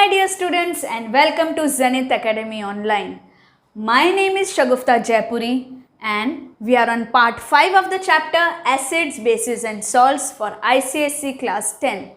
Hi dear students and welcome to Zenith Academy Online. My name is Shagufta Jaipuri and we are on part 5 of the chapter Acids, Bases and Salts for ICSE Class 10.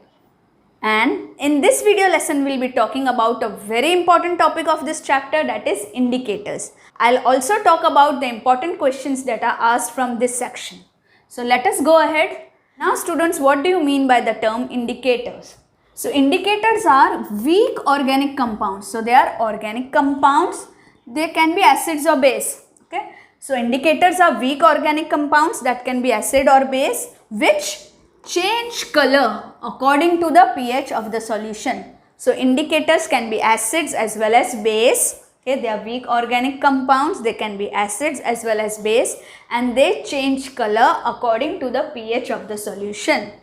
And in this video lesson we will be talking about a very important topic of this chapter, that is indicators. I'll also talk about the important questions that are asked from this section. So let us go ahead. Now students, what do you mean by the term indicators? So indicators are weak organic compounds. So they are organic compounds. They can be acids or base. Okay. So indicators are weak organic compounds that can be acid or base which change color according to the pH of the solution. So indicators can be acids as well as base. Okay, they are weak organic compounds. They can be acids as well as base and they change color according to the pH of the solution.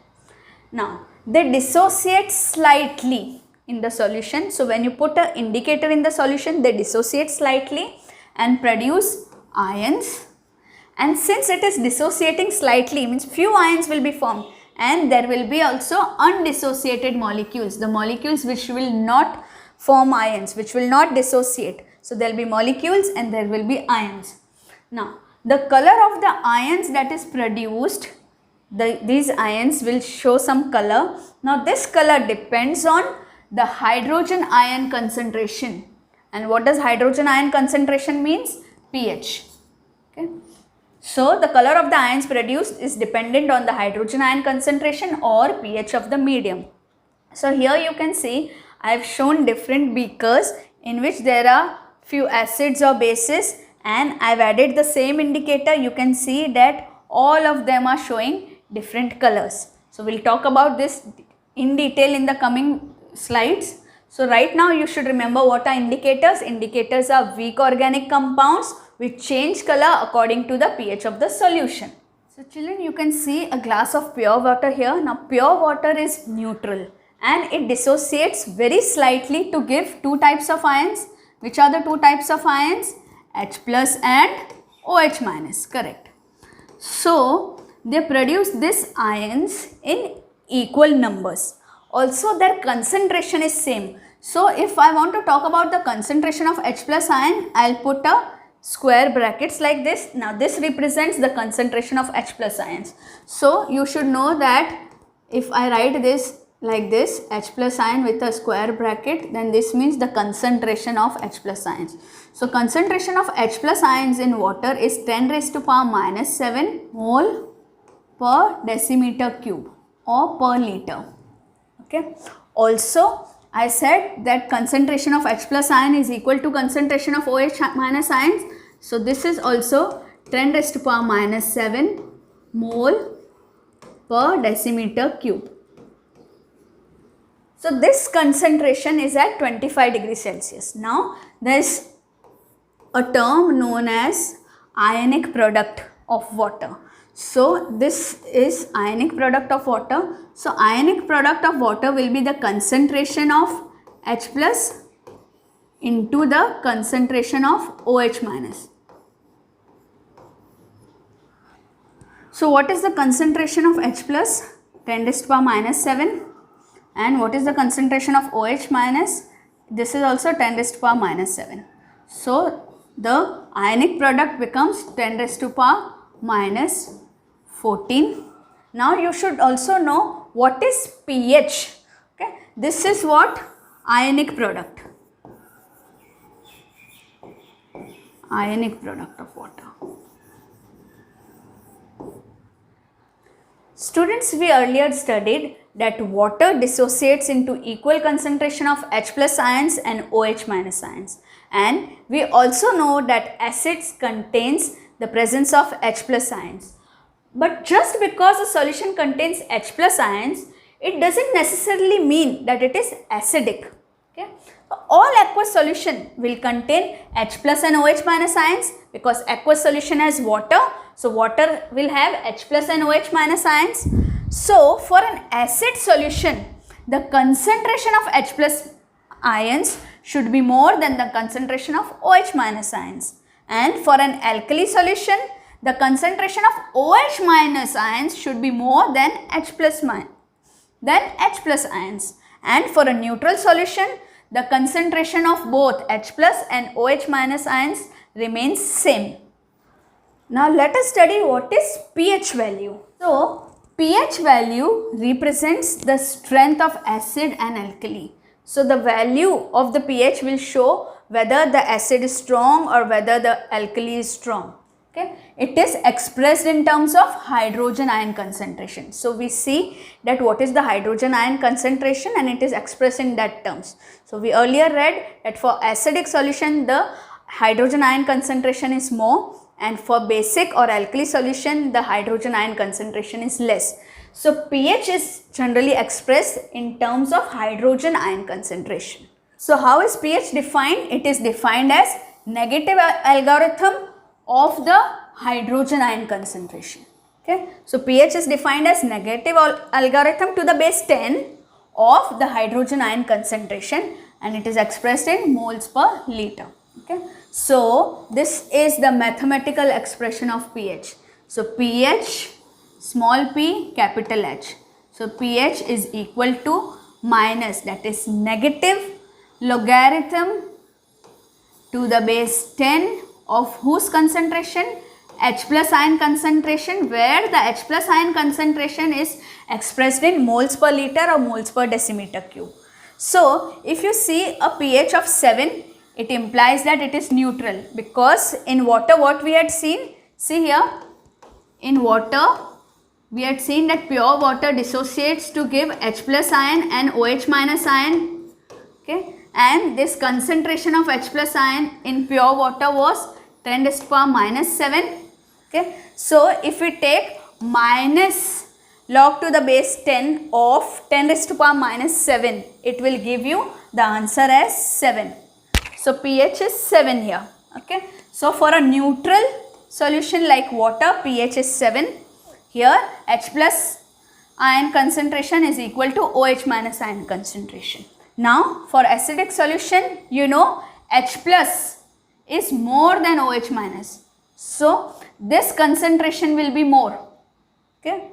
Now they dissociate slightly in the solution. So when you put an indicator in the solution, they dissociate slightly and produce ions. And since it is dissociating slightly, means few ions will be formed and there will be also undissociated molecules, the molecules which will not form ions, which will not dissociate. So there will be molecules and there will be ions. Now the color of the ions that is produced, these ions will show some color. Now this color depends on the hydrogen ion concentration. And what does hydrogen ion concentration means? pH. Okay. So the color of the ions produced is dependent on the hydrogen ion concentration or pH of the medium. So here you can see I have shown different beakers in which there are few acids or bases and I have added the same indicator. You can see that all of them are showing different colors. So we will talk about this in detail in the coming slides. So right now you should remember what are indicators. Indicators are weak organic compounds which change color according to the pH of the solution. So children, you can see a glass of pure water here. Now pure water is neutral and it dissociates very slightly to give two types of ions. Which are the two types of ions? H plus and OH minus, correct. So they produce these ions in equal numbers. Also their concentration is same. So if I want to talk about the concentration of H plus ion, I will put a square brackets like this. Now this represents the concentration of H plus ions. So you should know that if I write this like this, H plus ion with a square bracket, then this means the concentration of H plus ions. So concentration of H plus ions in water is 10 raised to power minus 7 mole per decimeter cube or per liter. Okay. Also I said that concentration of H plus ion is equal to concentration of OH minus ions. So this is also 10 raised to power minus 7 mole per decimeter cube. So this concentration is at 25 degrees Celsius. Now there is a term known as ionic product of water. So this is ionic product of water. So ionic product of water will be the concentration of H plus into the concentration of OH minus. So what is the concentration of H plus? 10 raised to power minus 7. And what is the concentration of OH minus? This is also 10 raised to power minus 7. So the ionic product becomes 10 raised to power minus 14. Now you should also know what is pH. Okay, this is what ionic product. Ionic product of water. Students, we earlier studied that water dissociates into equal concentration of H plus ions and OH minus ions. And we also know that acids contains the presence of H plus ions. But just because a solution contains H plus ions, it doesn't necessarily mean that it is acidic. Okay? All aqueous solution will contain H plus and OH minus ions because aqueous solution has water. So water will have H plus and OH minus ions. So for an acid solution, the concentration of H plus ions should be more than the concentration of OH minus ions. And for an alkali solution, the concentration of OH minus ions should be more than H plus ions. And for a neutral solution, the concentration of both H plus and OH minus ions remains same. Now let us study what is pH value. So pH value represents the strength of acid and alkali. So the value of the pH will show whether the acid is strong or whether the alkali is strong. Okay. It is expressed in terms of hydrogen ion concentration. So we see that what is the hydrogen ion concentration, and it is expressed in that terms. So we earlier read that for acidic solution the hydrogen ion concentration is more, and for basic or alkali solution the hydrogen ion concentration is less. So pH is generally expressed in terms of hydrogen ion concentration. So how is pH defined? It is defined as negative algorithm of the hydrogen ion concentration. Okay. So pH is defined as negative algorithm to the base 10 of the hydrogen ion concentration, and it is expressed in moles per liter. Okay. So this is the mathematical expression of pH. So pH small p capital H. So pH is equal to minus, that is negative logarithm to the base 10 of whose concentration? H plus ion concentration, where the H plus ion concentration is expressed in moles per liter or moles per decimeter cube. So if you see a pH of 7, it implies that it is neutral, because in water what we had seen, see here, in water we had seen that pure water dissociates to give H plus ion and OH minus ion. Okay. And this concentration of H plus ion in pure water was 10 raised to the power minus 7. Okay. So if we take minus log to the base 10 of 10 raised to the power minus 7, it will give you the answer as 7. So pH is 7 here. Okay. So for a neutral solution like water, pH is 7. Here H plus ion concentration is equal to OH minus ion concentration. Now for acidic solution, you know H plus is more than OH minus. So this concentration will be more. Okay.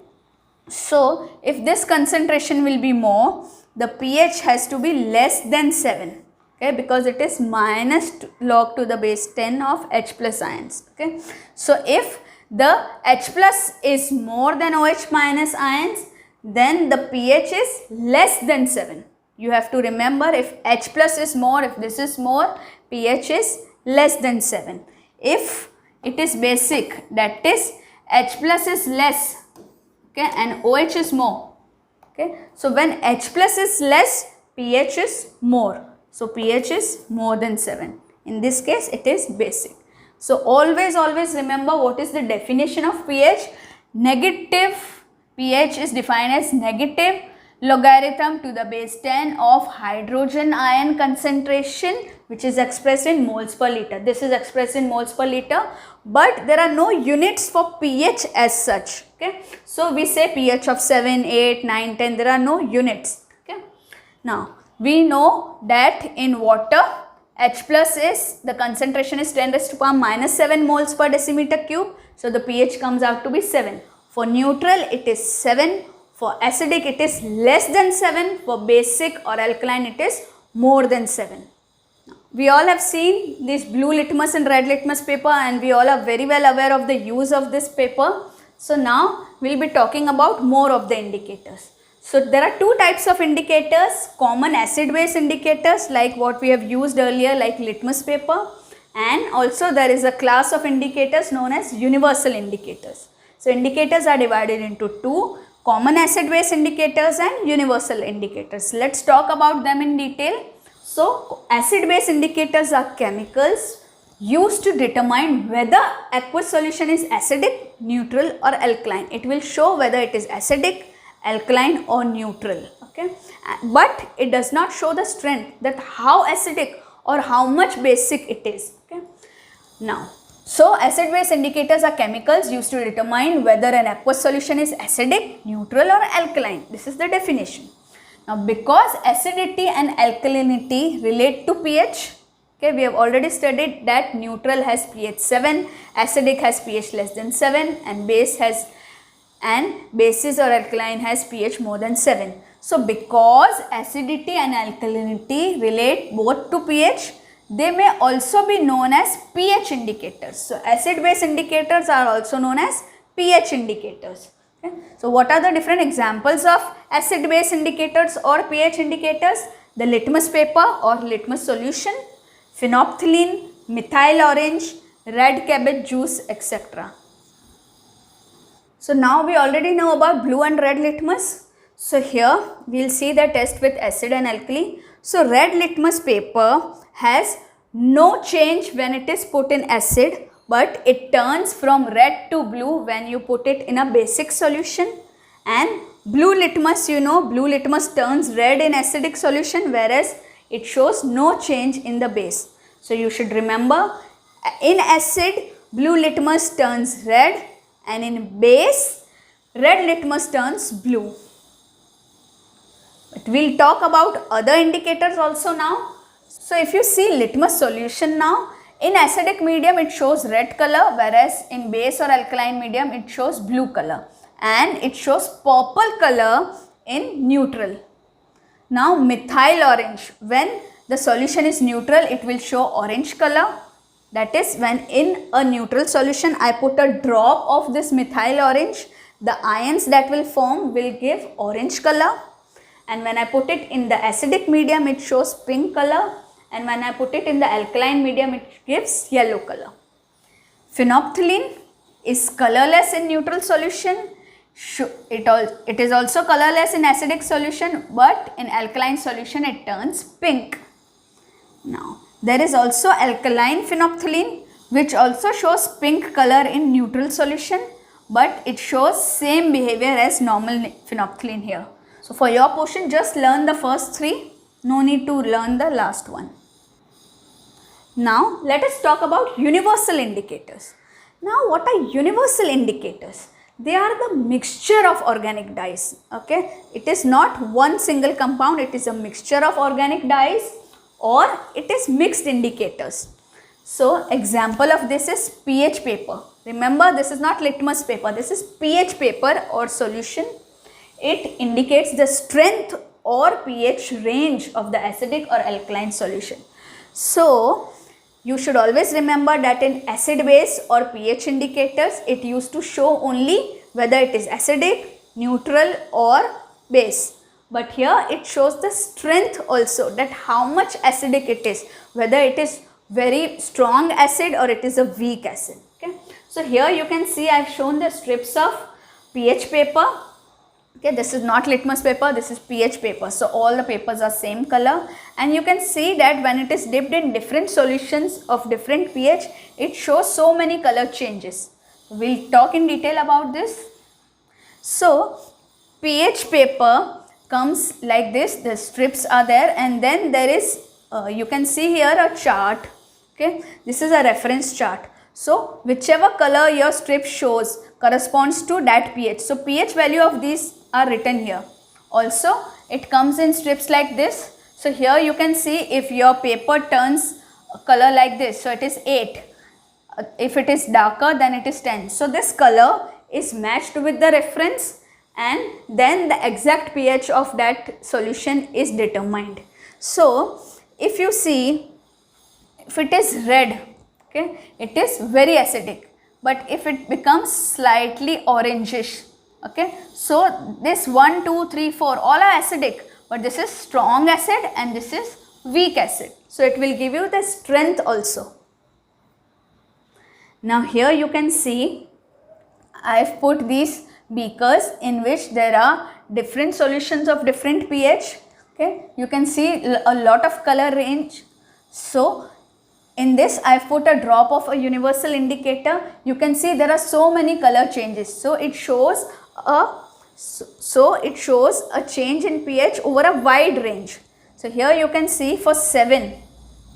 So if this concentration will be more, the pH has to be less than 7. Okay, because it is minus log to the base 10 of H plus ions. Okay. So if the H plus is more than OH minus ions, then the pH is less than 7. You have to remember, if H plus is more, if this is more, pH is less than 7. If it is basic, that is H plus is less, okay, and OH is more. Okay. So when H plus is less, pH is more. So pH is more than 7. In this case, it is basic. So always remember what is the definition of pH. Negative pH is defined as negative logarithm to the base 10 of hydrogen ion concentration, which is expressed in moles per liter. This is expressed in moles per liter, but there are no units for pH as such. Okay. So we say pH of 7, 8, 9, 10, there are no units. Okay. Now we know that in water H plus is, the concentration is 10 raised to the power minus 7 moles per decimeter cube. So the pH comes out to be 7. For neutral it is 7. For acidic it is less than 7. For basic or alkaline it is more than 7. We all have seen this blue litmus and red litmus paper, and we all are very well aware of the use of this paper. So now we will be talking about more of the indicators. So there are two types of indicators, common acid-base indicators like what we have used earlier, like litmus paper, and also there is a class of indicators known as universal indicators. So indicators are divided into two, common acid-base indicators and universal indicators. Let's talk about them in detail. So acid-base indicators are chemicals used to determine whether aqueous solution is acidic, neutral or alkaline. It will show whether it is acidic, alkaline or neutral. Okay, but it does not show the strength, that how acidic or how much basic it is. Okay. Now, so acid-base indicators are chemicals used to determine whether an aqueous solution is acidic, neutral or alkaline. This is the definition. Now, because acidity and alkalinity relate to pH, okay, we have already studied that neutral has pH 7, acidic has pH less than 7, and basis or alkaline has pH more than 7. So because acidity and alkalinity relate both to pH, they may also be known as pH indicators. So acid-base indicators are also known as pH indicators. Okay. So what are the different examples of acid-base indicators or pH indicators? The litmus paper or litmus solution, phenolphthalein, methyl orange, red cabbage juice, etc. So now we already know about blue and red litmus. So here we will see the test with acid and alkali. So red litmus paper has no change when it is put in acid, but it turns from red to blue when you put it in a basic solution. And blue litmus, you know, blue litmus turns red in acidic solution, whereas it shows no change in the base. So you should remember, in acid blue litmus turns red, and in base red litmus turns blue. But we will talk about other indicators also now. So if you see litmus solution now, in acidic medium it shows red color, whereas in base or alkaline medium it shows blue color, and it shows purple color in neutral. Now methyl orange, when the solution is neutral it will show orange color. That is, when in a neutral solution I put a drop of this methyl orange, the ions that will form will give orange color. And when I put it in the acidic medium it shows pink color, and when I put it in the alkaline medium it gives yellow color. Phenolphthalein is colorless in neutral solution. It is also colorless in acidic solution, but in alkaline solution it turns pink. Now there is also alkaline phenolphthalein, which also shows pink color in neutral solution, but it shows same behavior as normal phenolphthalein here. So for your portion, just learn the first three, no need to learn the last one. Now let us talk about universal indicators. Now what are universal indicators? They are the mixture of organic dyes. Okay, it is not one single compound, it is a mixture of organic dyes, or it is mixed indicators. So example of this is pH paper. Remember, this is not litmus paper, this is pH paper or solution. It indicates the strength or pH range of the acidic or alkaline solution. So you should always remember that in acid base or pH indicators, it used to show only whether it is acidic, neutral or base. But here it shows the strength also, that how much acidic it is, whether it is very strong acid or it is a weak acid. Okay. So here you can see I have shown the strips of pH paper. Okay, this is not litmus paper, this is pH paper. So all the papers are same color, and you can see that when it is dipped in different solutions of different pH, it shows so many color changes. We will talk in detail about this. So pH paper comes like this, the strips are there, and then there is, you can see here a chart. Okay, this is a reference chart. So whichever color your strip shows corresponds to that pH. So pH value of these are written here. Also it comes in strips like this. So here you can see if your paper turns color like this, so it is 8. If it is darker, then it is 10. So this color is matched with the reference, and then the exact pH of that solution is determined. So if you see, if it is red, okay, it is very acidic, but if it becomes slightly orangish, okay, so this 1, 2, 3, 4 all are acidic, but this is strong acid and this is weak acid. So it will give you the strength also. Now here you can see I have put these beakers in which there are different solutions of different pH. Okay, you can see a lot of color range. So in this I have put a drop of a universal indicator. You can see there are so many color changes. So it shows a change in pH over a wide range. So here you can see for 7,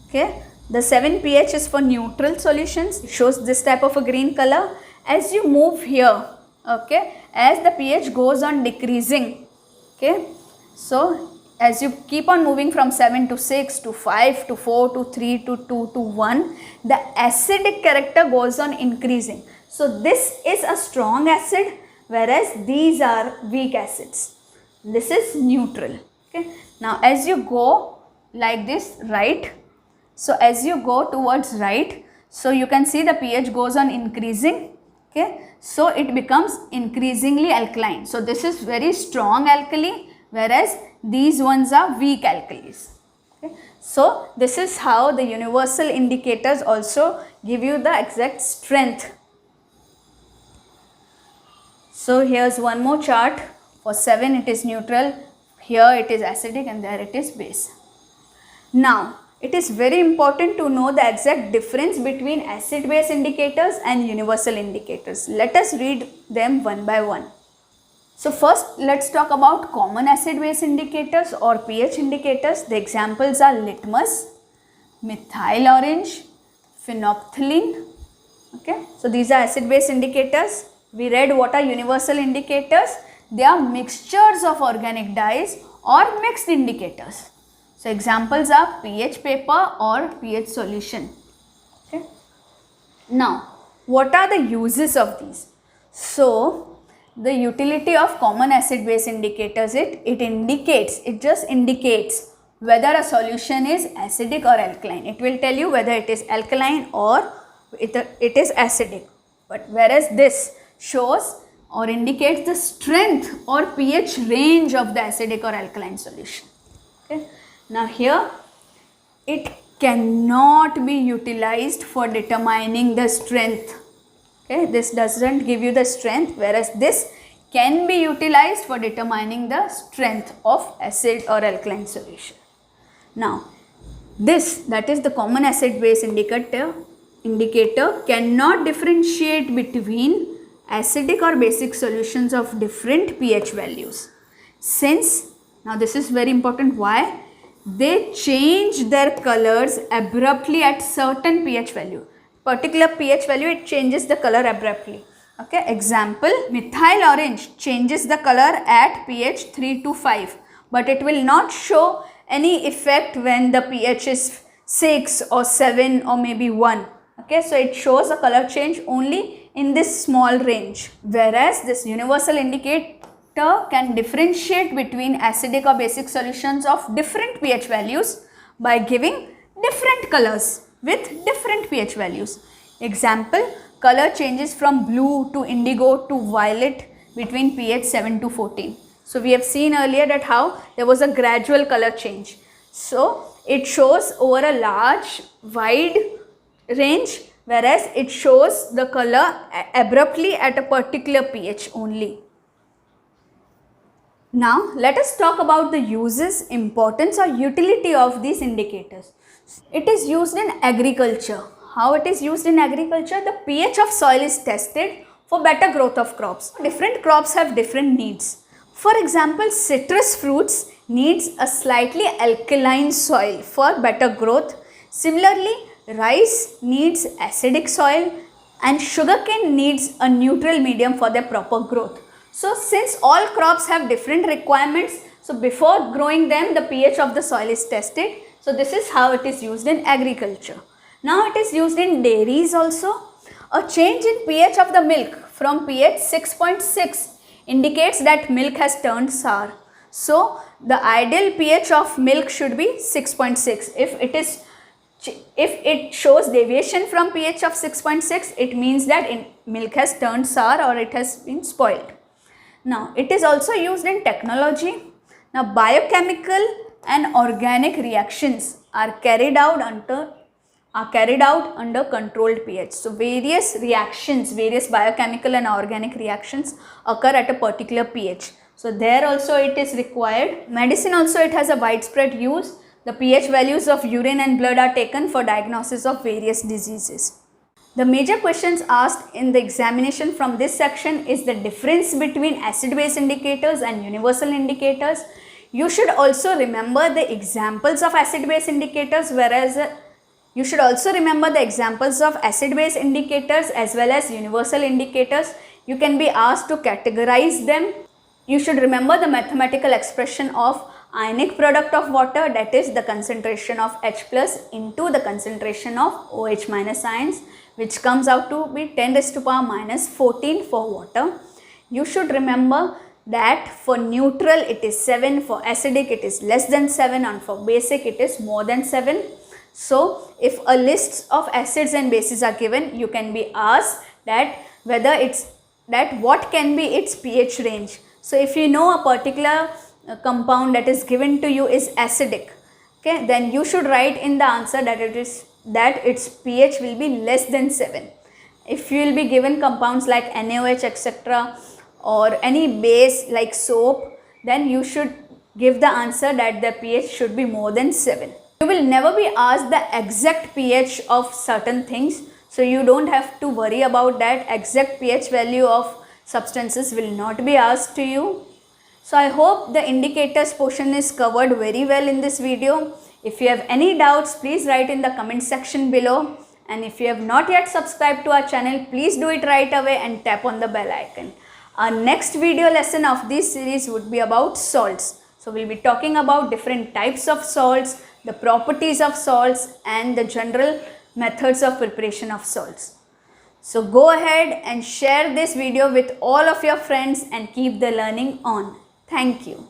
okay, the 7 pH is for neutral solutions. It shows this type of a green color. As you move here, okay, as the pH goes on decreasing, okay, so as you keep on moving from 7 to 6 to 5 to 4 to 3 to 2 to 1, the acidic character goes on increasing. So this is a strong acid, whereas these are weak acids. This is neutral. Okay. Now as you go like this right, so as you go towards right, so you can see the pH goes on increasing. Okay. So it becomes increasingly alkaline. So this is very strong alkali, whereas these ones are weak alkalis. Okay. So this is how the universal indicators also give you the exact strength. So here's one more chart. For 7 it is neutral, here it is acidic, and there it is base. Now it is very important to know the exact difference between acid-base indicators and universal indicators. Let us read them one by one. So first let's talk about common acid-base indicators or pH indicators. The examples are litmus, methyl orange, phenolphthalein. Okay, so these are acid-base indicators. We read what are universal indicators. They are mixtures of organic dyes or mixed indicators. So examples are pH paper or pH solution. Okay. Now what are the uses of these? So the utility of common acid-base indicators, it just indicates whether a solution is acidic or alkaline. It will tell you whether it is alkaline or it is acidic. But whereas this shows or indicates the strength or pH range of the acidic or alkaline solution. Okay. Now here it cannot be utilized for determining the strength. Okay. This doesn't give you the strength, whereas this can be utilized for determining the strength of acid or alkaline solution. Now this, that is the common acid-base indicator cannot differentiate between acidic or basic solutions of different pH values, since, now this is very important, why? They change their colors abruptly at certain pH value. Particular pH value, it changes the color abruptly. Okay, example, methyl orange changes the color at pH 3 to 5, but it will not show any effect when the pH is 6 or 7 or maybe 1. Okay, so it shows a color change only in this small range, whereas this universal indicator can differentiate between acidic or basic solutions of different pH values by giving different colors with different pH values. Example, color changes from blue to indigo to violet between pH 7 to 14. So we have seen earlier that how there was a gradual color change. So it shows over a large wide range, whereas it shows the color abruptly at a particular pH only. Now let us talk about the uses, importance or utility of these indicators. It is used in agriculture. How it is used in agriculture? The pH of soil is tested for better growth of crops. Different crops have different needs. For example, citrus fruits needs a slightly alkaline soil for better growth. Similarly, rice needs acidic soil and sugarcane needs a neutral medium for their proper growth. So since all crops have different requirements, so before growing them the pH of the soil is tested. So this is how it is used in agriculture. Now it is used in dairies also. A change in pH of the milk from pH 6.6 indicates that milk has turned sour. So the ideal pH of milk should be 6.6. If it shows deviation from pH of 6.6, it means that milk has turned sour or it has been spoiled. Now it is also used in technology. Now biochemical and organic reactions are carried out under controlled pH. So various reactions, various biochemical and organic reactions occur at a particular pH. So there also it is required. Medicine also, it has a widespread use. The pH values of urine and blood are taken for diagnosis of various diseases. The major questions asked in the examination from this section is the difference between acid-base indicators and universal indicators. You should also remember the examples of acid-base indicators, whereas you should also remember the examples of acid-base indicators as well as universal indicators. You can be asked to categorize them. You should remember the mathematical expression of ionic product of water, that is the concentration of H plus into the concentration of OH minus ions, which comes out to be 10 raised to power minus 14 for water. You should remember that for neutral it is 7, for acidic it is less than 7, and for basic it is more than 7. So if a list of acids and bases are given, you can be asked that whether it's that what can be its pH range. So if you know a particular compound that is given to you is acidic, okay, then you should write in the answer that its pH will be less than 7. If you will be given compounds like NaOH etc. or any base like soap, then you should give the answer that the pH should be more than 7. You will never be asked the exact pH of certain things, so you don't have to worry about that. Exact pH value of substances will not be asked to you. So I hope the indicators portion is covered very well in this video. If you have any doubts, please write in the comment section below. And if you have not yet subscribed to our channel, please do it right away and tap on the bell icon. Our next video lesson of this series would be about salts. So we'll be talking about different types of salts, the properties of salts, and the general methods of preparation of salts. So go ahead and share this video with all of your friends and keep the learning on. Thank you.